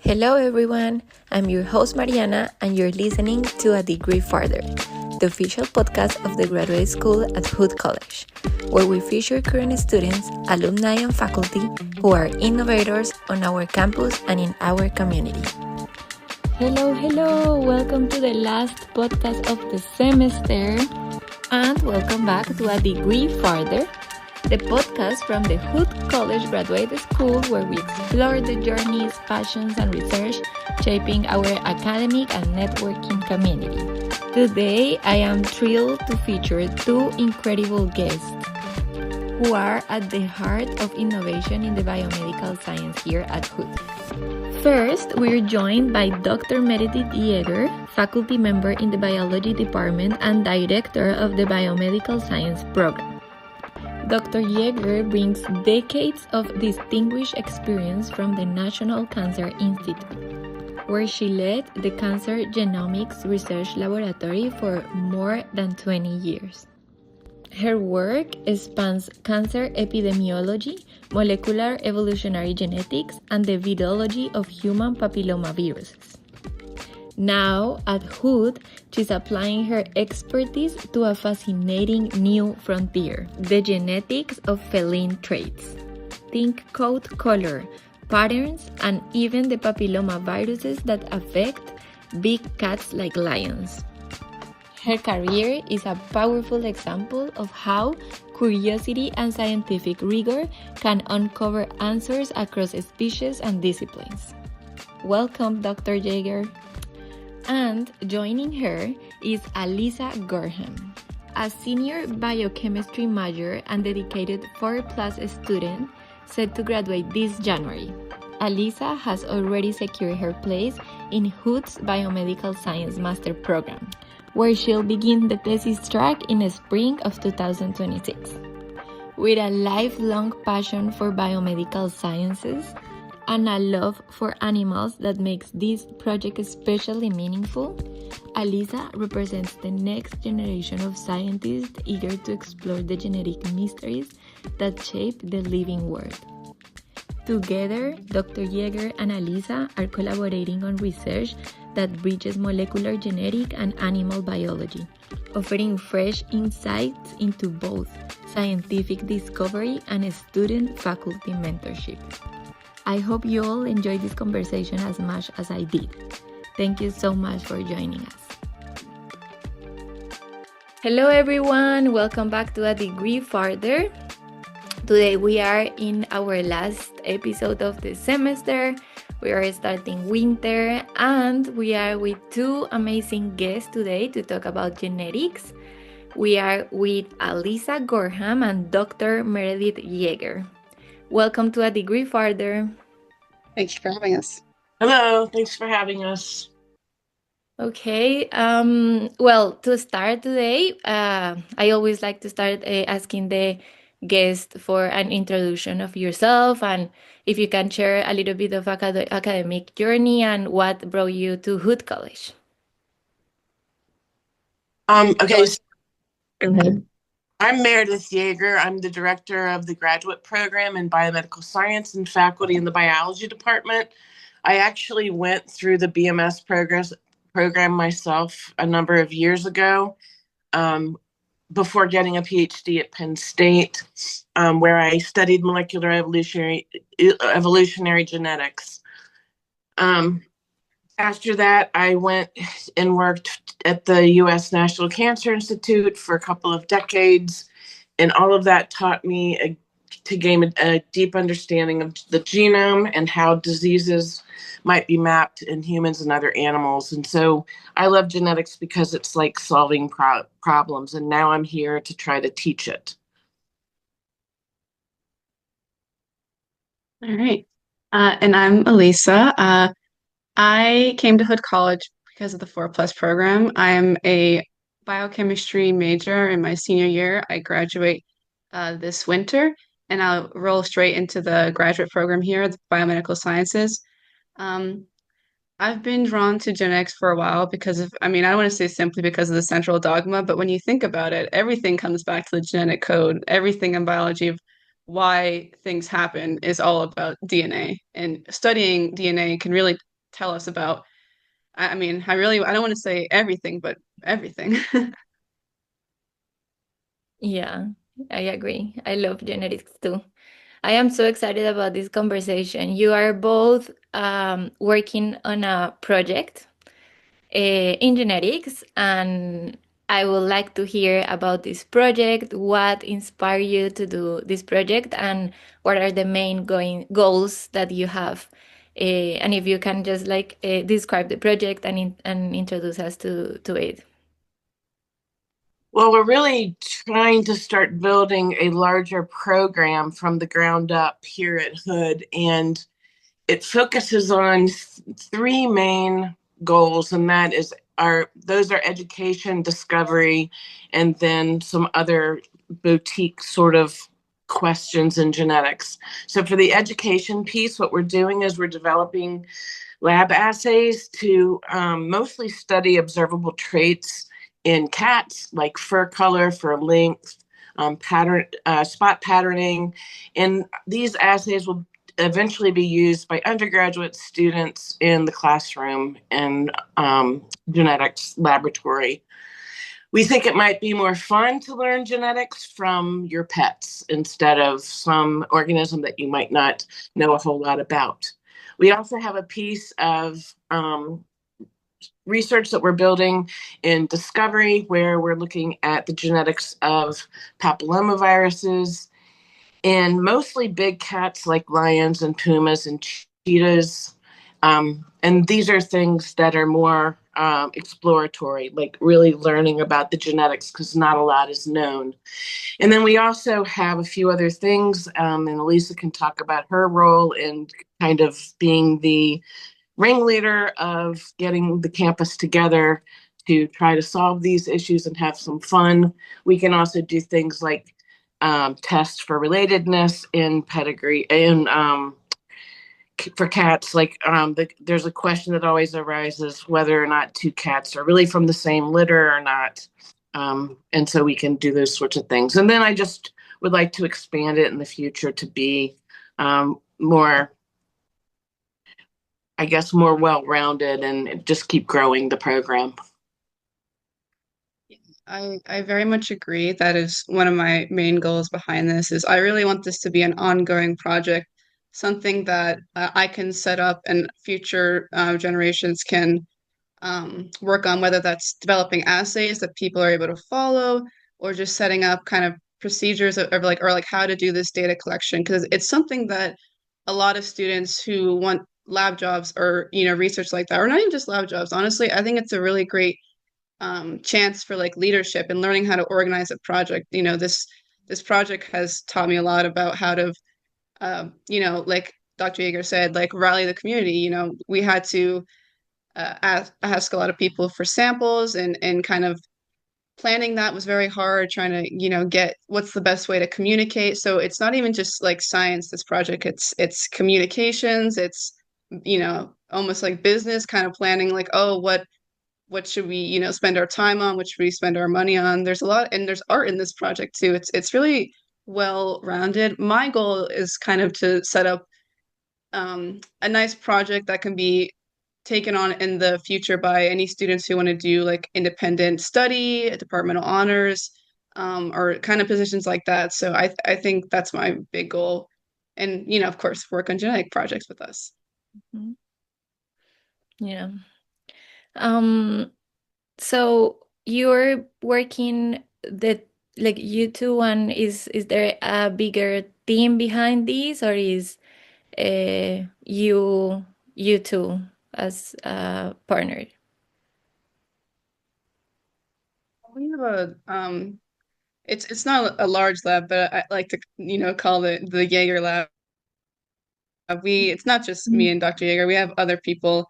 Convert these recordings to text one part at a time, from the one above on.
Hello everyone, I'm your host Mariana and you're listening to A Degree Farther, the official podcast of the graduate school at Hood College, where we feature current students, alumni and faculty who are innovators on our campus and in our community. Hello, welcome to the last podcast of the semester and welcome back to A Degree Farther, the podcast from the Hood College Graduate School where we explore the journeys, passions, and research shaping our academic and networking community. Today, I am thrilled to feature two incredible guests who are at the heart of innovation in the biomedical science here at Hood. First, we're joined by Dr. Meredith Yeager, faculty member in the biology department and director of the Biomedical Science program. Dr. Yeager brings decades of distinguished experience from the National Cancer Institute, where she led the Cancer Genomics Research Laboratory for more than 20 years. Her work spans cancer epidemiology, molecular evolutionary genetics, and the virology of human papillomaviruses. Now, at Hood, she's applying her expertise to a fascinating new frontier, the genetics of feline traits. Think coat color, patterns, and even the papillomaviruses that affect big cats like lions. Her career is a powerful example of how curiosity and scientific rigor can uncover answers across species and disciplines. Welcome, Dr. Yeager. And joining her is Alisa Gorham, a senior biochemistry major and dedicated 4+ student set to graduate this January. Alisa has already secured her place in Hood's Biomedical Science Master Program, where she'll begin the thesis track in the spring of 2026. With a lifelong passion for biomedical sciences and a love for animals that makes this project especially meaningful, Alisa represents the next generation of scientists eager to explore the genetic mysteries that shape the living world. Together, Dr. Yeager and Alisa are collaborating on research that bridges molecular genetic and animal biology, offering fresh insights into both scientific discovery and student-faculty mentorship. I hope you all enjoyed this conversation as much as I did. Thank you so much for joining us. Hello everyone, welcome back to A Degree Farther. Today we are in our last episode of the semester. We are starting winter and we are with two amazing guests today to talk about genetics. We are with Alisa Gorham and Dr. Meredith Yeager. Welcome to A Degree Farther. Thank you for having us. Hello, thanks for having us. Okay, well, to start today, I always like to start asking the guest for an introduction of yourself and if you can share a little bit of academic journey and what brought you to Hood College. Okay, so Mm-hmm. I'm Meredith Yeager. I'm the director of the graduate program in Biomedical Science and faculty in the biology department. I actually went through the BMS program myself a number of years ago before getting a PhD at Penn State, where I studied molecular evolutionary genetics. After that, I went and worked at the U.S. National Cancer Institute for a couple of decades, and all of that taught me to gain a deep understanding of the genome and how diseases might be mapped in humans and other animals. And so I love genetics because it's like solving problems, and now I'm here to try to teach it. All right. And I'm Alisa. I came to Hood College because of the 4+ program. I'm a biochemistry major in my senior year. I graduate this winter, and I'll roll straight into the graduate program here, the Biomedical Sciences. I've been drawn to genetics for a while because of, I don't want to say simply because of the central dogma, but when you think about it, everything comes back to the genetic code. Everything in biology of why things happen is all about DNA. And studying DNA can really tell us about. I mean, I don't want to say everything, but everything. Yeah, I agree. I love genetics too. I am so excited about this conversation. You are both working on a project in genetics, and I would like to hear about this project. What inspired you to do this project, and what are the main goals that you have? And if you can just like describe the project and introduce us to it. Well, we're really trying to start building a larger program from the ground up here at Hood, and it focuses on three main goals, and that is those are education, discovery, and then some other boutique sort of questions in genetics. So for the education piece, what we're doing is we're developing lab assays to mostly study observable traits in cats, like fur color, fur length, spot patterning. And these assays will eventually be used by undergraduate students in the classroom in genetics laboratory. We think it might be more fun to learn genetics from your pets instead of some organism that you might not know a whole lot about. We also have a piece of research that we're building in discovery where we're looking at the genetics of papillomaviruses and mostly big cats like lions and pumas and cheetahs. And these are things that are more exploratory, like really learning about the genetics because not a lot is known. And then we also have a few other things, and Alisa can talk about her role in kind of being the ringleader of getting the campus together to try to solve these issues and have some fun. We can also do things like test for relatedness in pedigree and for cats. Like there's a question that always arises whether or not two cats are really from the same litter or not. And so we can do those sorts of things. And then I just would like to expand it in the future to be more, I guess, more well-rounded and just keep growing the program. I very much agree. That is one of my main goals behind this is I really want this to be an ongoing project, something that I can set up and future generations can work on, whether that's developing assays that people are able to follow or just setting up kind of procedures of like or like how to do this data collection because it's something that a lot of students who want lab jobs or research like that or not even just lab jobs honestly I think it's a really great chance for like leadership and learning how to organize a project. This project has taught me a lot about how to, like Dr. Yeager said, like rally the community. We had to ask a lot of people for samples and kind of planning that was very hard, trying to, get what's the best way to communicate. So it's not even just like science, this project, it's communications, it's, almost like business kind of planning, like, oh, what should we, spend our time on? What should we spend our money on? There's a lot, and there's art in this project too. It's really well rounded. My goal is kind of to set up a nice project that can be taken on in the future by any students who want to do like independent study, departmental honors, or kind of positions like that. So I think that's my big goal, and of course, work on genetic projects with us. Mhm. Yeah. Um, so you're working the like you two one is there a bigger team behind this or is you two as a partner? We have a it's not a large lab, but I like to call it the Jaeger lab. It's not just me Mhm. and Dr. Yeager. We have other people,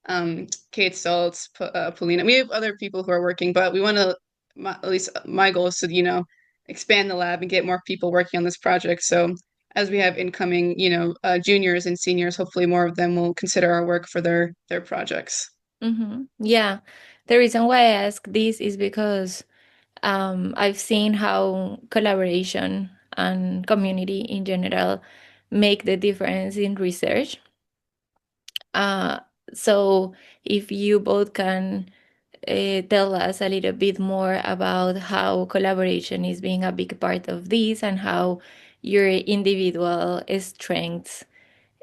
Kate Stoltz, Polina. We have other people who are working, but we want to, at least my goal is to, expand the lab and get more people working on this project. So as we have incoming, juniors and seniors, hopefully more of them will consider our work for their projects. Yeah, the reason why I ask this is because I've seen how collaboration and community in general make the difference in research. Uh, So if you both can tell us a little bit more about how collaboration is being a big part of this and how your individual strengths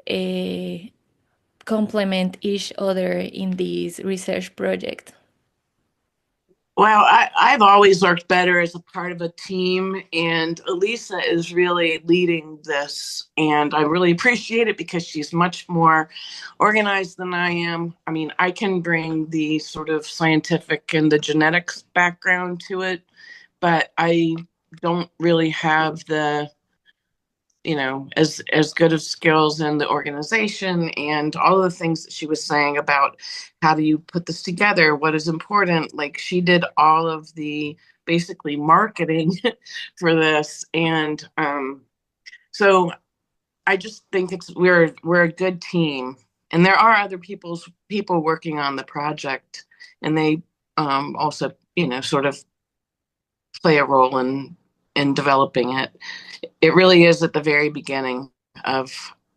uh, complement each other in this research project. Well, I've always worked better as a part of a team, and Alisa is really leading this. And I really appreciate it because she's much more organized than I am. I mean, I can bring the sort of scientific and the genetics background to it, but I don't really have the as good of skills in the organization and all of the things that she was saying about how do you put this together, what is important. Like, she did all of the basically marketing for this, and so I just think we're a good team, and there are other people working on the project, and they also sort of play a role in developing it. It really is at the very beginning of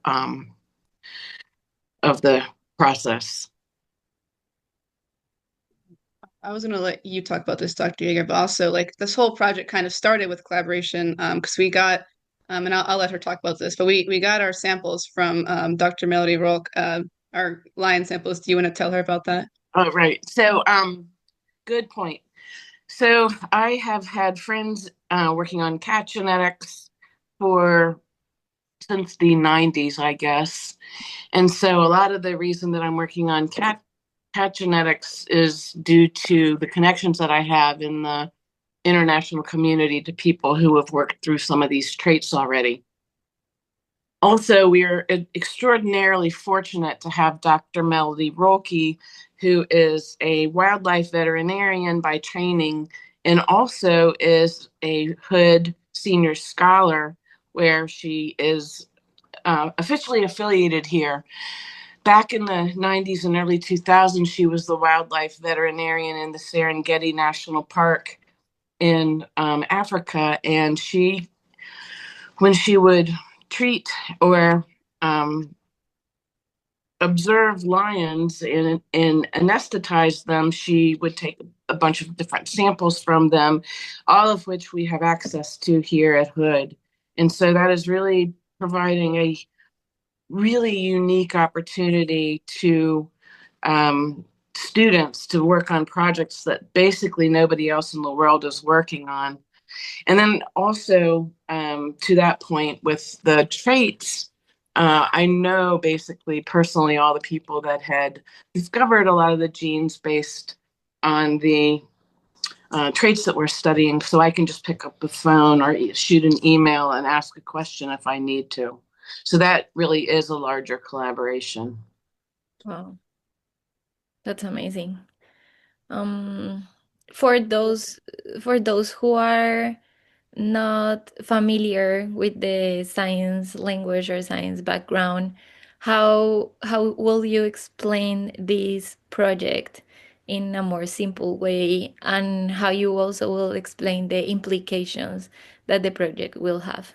um, of the process. I was going to let you talk about this, Dr. Yeager, but also like this whole project kind of started with collaboration because we got, and I'll let her talk about this, but we got our samples from Dr. Melody Rolk, our lion samples. Do you want to tell her about that? Oh, right. So, good point. So I have had friends working on cat genetics for since the 90s, I guess. And so a lot of the reason that I'm working on cat genetics is due to the connections that I have in the international community to people who have worked through some of these traits already. Also, we are extraordinarily fortunate to have Dr. Melody Rolke, who is a wildlife veterinarian by training and also is a Hood Senior Scholar, where she is officially affiliated here. Back in the 90s and early 2000s, she was the wildlife veterinarian in the Serengeti National Park in Africa, and when she would treat or observe lions and anesthetize them, she would take a bunch of different samples from them, all of which we have access to here at Hood. And so that is really providing a really unique opportunity to students to work on projects that basically nobody else in the world is working on. And then also to that point with the traits, I know basically personally all the people that had discovered a lot of the genes based on the traits that we're studying. So I can just pick up the phone or shoot an email and ask a question if I need to. So that really is a larger collaboration. Wow, that's amazing. Um, for those who are not familiar with the science language or science background, how will you explain this project in a more simple way, and how you also will explain the implications that the project will have?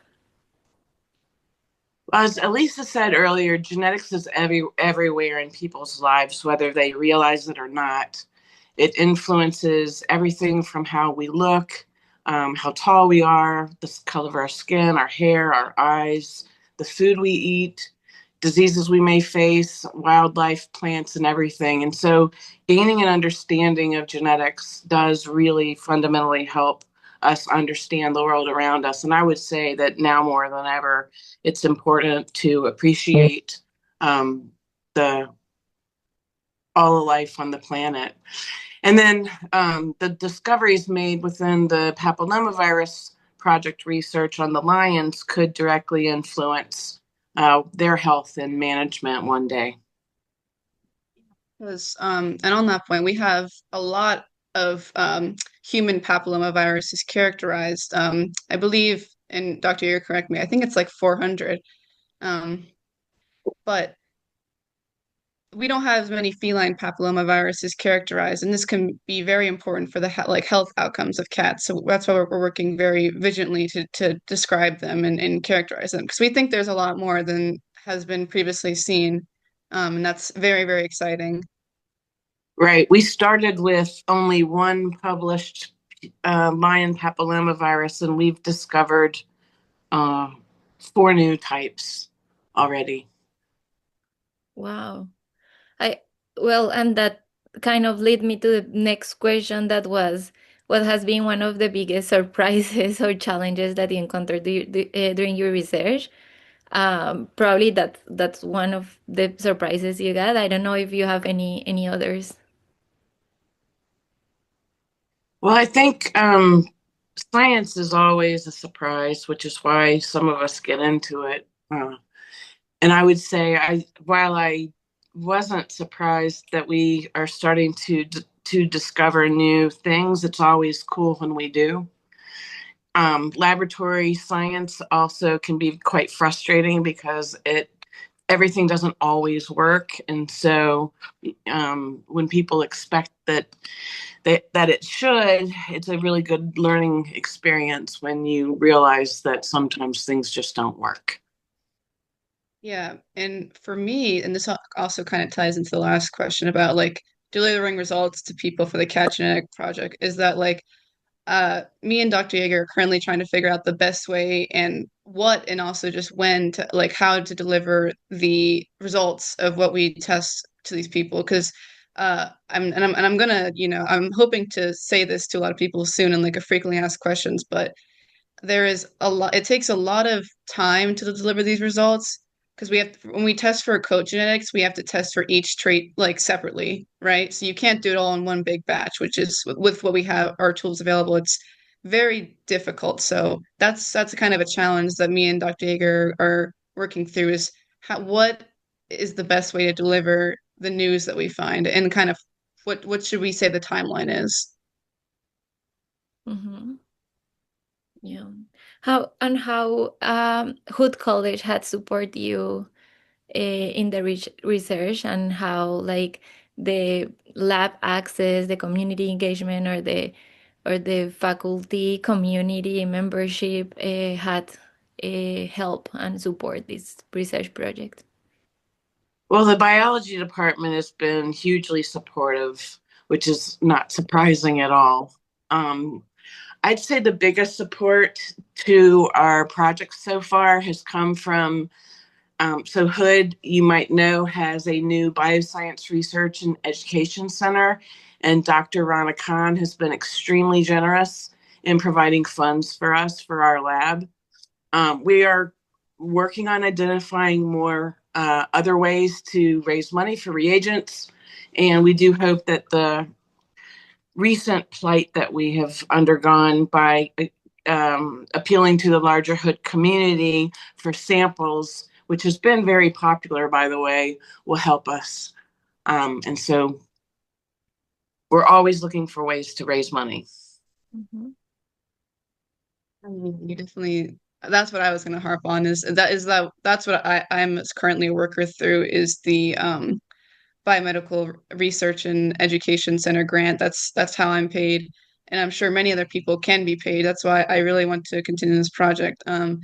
As Alisa said earlier, genetics is everywhere in people's lives, whether they realize it or not. It influences everything from how we look, how tall we are, the color of our skin, our hair, our eyes, the food we eat, diseases we may face, wildlife, plants, and everything. And so gaining an understanding of genetics does really fundamentally help us understand the world around us. And I would say that now more than ever, it's important to appreciate the all the life on the planet. And then the discoveries made within the papillomavirus project research on the lions could directly influence their health and management one day. Because, and on that point, we have a lot of human papillomaviruses characterized. I believe, and Dr. Yeager, correct me, I think it's like 400. But we don't have as many feline papillomaviruses characterized, and this can be very important for the health outcomes of cats. So that's why we're working very vigilantly to describe them and characterize them, because we think there's a lot more than has been previously seen. And that's very, very exciting. Right. We started with only one published lion papillomavirus, and we've discovered uh, four new types already. Wow. I well, and that kind of led me to the next question that was what has been one of the biggest surprises or challenges that you encountered during your research? Probably that's one of the surprises you got. I don't know if you have any others. Well, I think science is always a surprise, which is why some of us get into it. And I would say, while I wasn't surprised that we are starting to discover new things, it's always cool when we do. Laboratory science also can be quite frustrating because everything doesn't always work, and so when people expect that it should, it's a really good learning experience when you realize that sometimes things just don't work. Yeah, and for me, and this also kind of ties into the last question about like delivering results to people for the Cat Genetic Project, is that like me and Dr. Yeager are currently trying to figure out the best way and what, and also just when to like how to deliver the results of what we test to these people. Because I'm gonna, I'm hoping to say this to a lot of people soon in like a frequently asked questions, but there is a lot, it takes a lot of time to deliver these results because when we test for code genetics, we have to test for each trait like separately, right? So you can't do it all in one big batch, which is with what we have our tools available, it's very difficult. So that's a kind of a challenge that me and Dr. Yeager are working through, is what is the best way to deliver the news that we find, and kind of what should we say the timeline is. Hmm. Yeah. How Hood College had support you in the research, and how like the lab access, the community engagement, or the faculty community membership had help and support this research project. Well, the biology department has been hugely supportive, which is not surprising at all. Um, I'd say the biggest support to our project so far has come from, so Hood, you might know, has a new bioscience research and education center, and Dr. Rana Khan has been extremely generous in providing funds for us for our lab. We are working on identifying more other ways to raise money for reagents, and we do hope that the recent plight that we have undergone by appealing to the larger Hood community for samples, which has been very popular, by the way, will help us. And so we're always looking for ways to raise money. Mm-hmm. I mean, you definitely, that's what I was going to harp on, that's what I'm currently a worker through, is the Biomedical Research and Education Center grant. That's how I'm paid, and I'm sure many other people can be paid. That's why I really want to continue this project. And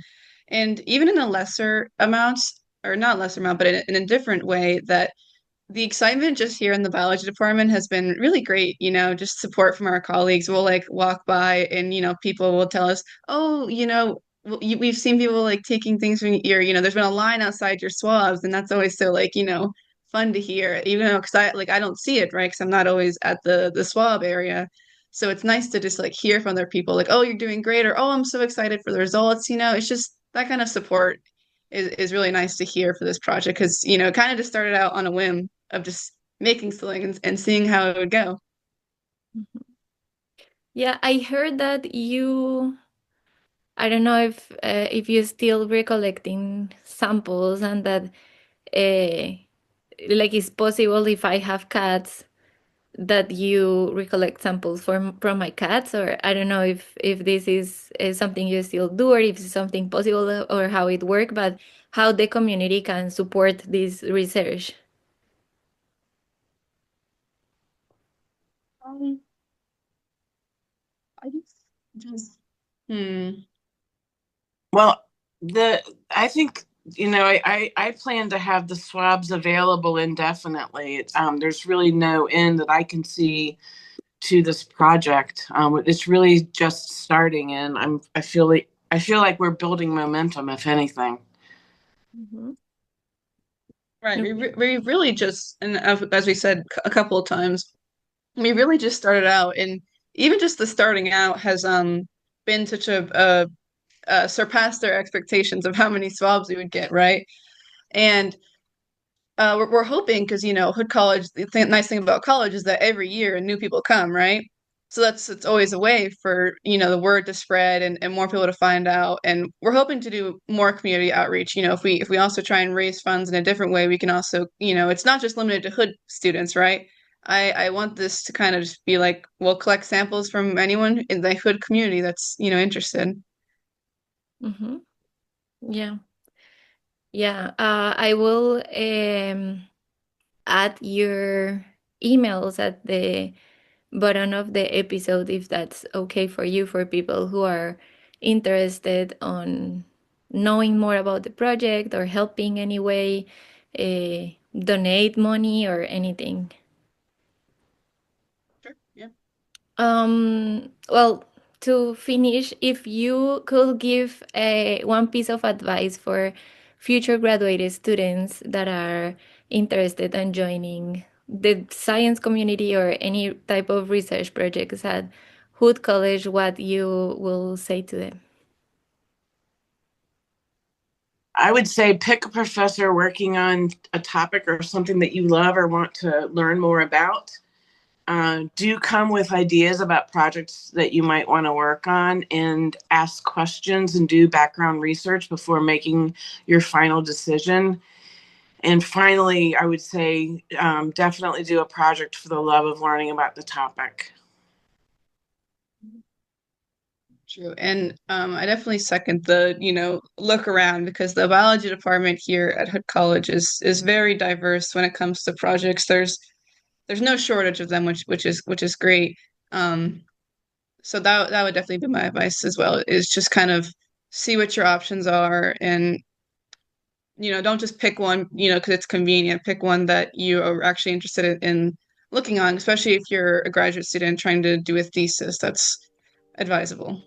even in a lesser amount, or not lesser amount, but in a different way, that the excitement just here in the biology department has been really great. Just support from our colleagues. We'll like walk by and, people will tell us, oh, we've seen people like taking things from there's been a line outside your swabs. And that's always so like, fun to hear, even though, because I don't see it, right? Because I'm not always at the swab area. So it's nice to just like hear from other people like, oh, you're doing great, or oh, I'm so excited for the results. It's just that kind of support is really nice to hear for this project, because it kind of just started out on a whim of just making something and seeing how it would go. Mhm. Yeah, I heard that I don't know if you're still recollecting samples, and that uh, like it's possible if I have cats that you recollect samples from my cats, or I don't know if this is something you still do, or if it's something possible, or how it work, but how the community can support this research. Um, I just, hmm. Well, I think I plan to have the swabs available indefinitely. There's really no end that I can see to this project. It's really just starting, and I feel like we're building momentum, if anything. Mhm. Right. Okay. We really just, and as we said a couple of times, we really just started out, and even just the starting out has been such a surpassed their expectations of how many swabs we would get, right? And we're hoping because Hood College, nice thing about college is that every year new people come, right? So it's always a way for the word to spread and more people to find out. And we're hoping to do more community outreach. If we also try and raise funds in a different way, we can also it's not just limited to Hood students, right? I want this to kind of just be like we'll collect samples from anyone in the Hood community that's interested. Mm-hmm. Yeah. Yeah. I will add your emails at the bottom of the episode if that's okay for you, for people who are interested on knowing more about the project or helping anyway, donate money or anything. Sure. Yeah. Well, to finish, if you could give one piece of advice for future graduated students that are interested in joining the science community or any type of research projects at Hood College, what you will say to them? I would say pick a professor working on a topic or something that you love or want to learn more about. Do come with ideas about projects that you might want to work on, and ask questions and do background research before making your final decision. And finally, I would say definitely do a project for the love of learning about the topic. True. And I definitely second the, look around because the biology department here at Hood College is very diverse when it comes to projects. There's no shortage of them, which is great. Um, so that would definitely be my advice as well, is just kind of see what your options are and don't just pick one, because it's convenient. Pick one that you are actually interested in looking on, especially if you're a graduate student trying to do a thesis. That's advisable.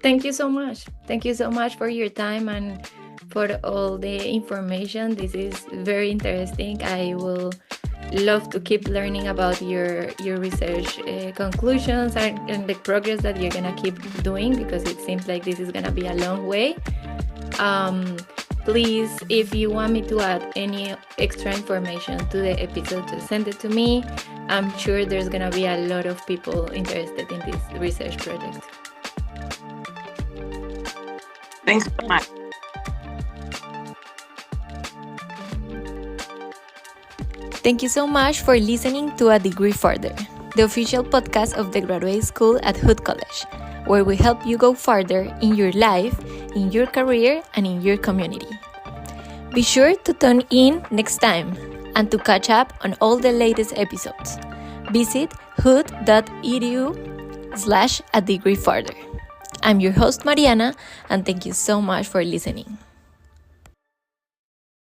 Thank you so much. Thank you so much for your time and for all the information. This is very interesting. I will love to keep learning about your research conclusions and the progress that you're gonna keep doing, because it seems like this is gonna be a long way. Please, if you want me to add any extra information to the episode, to send it to me. I'm sure there's gonna be a lot of people interested in this research project. Thanks so much. Thank you so much for listening to A Degree Further, the official podcast of the graduate school at Hood College, where we help you go further in your life, in your career, and in your community. Be sure to tune in next time and to catch up on all the latest episodes. Visit hood.edu/adegreefurther. I'm your host, Mariana, and thank you so much for listening.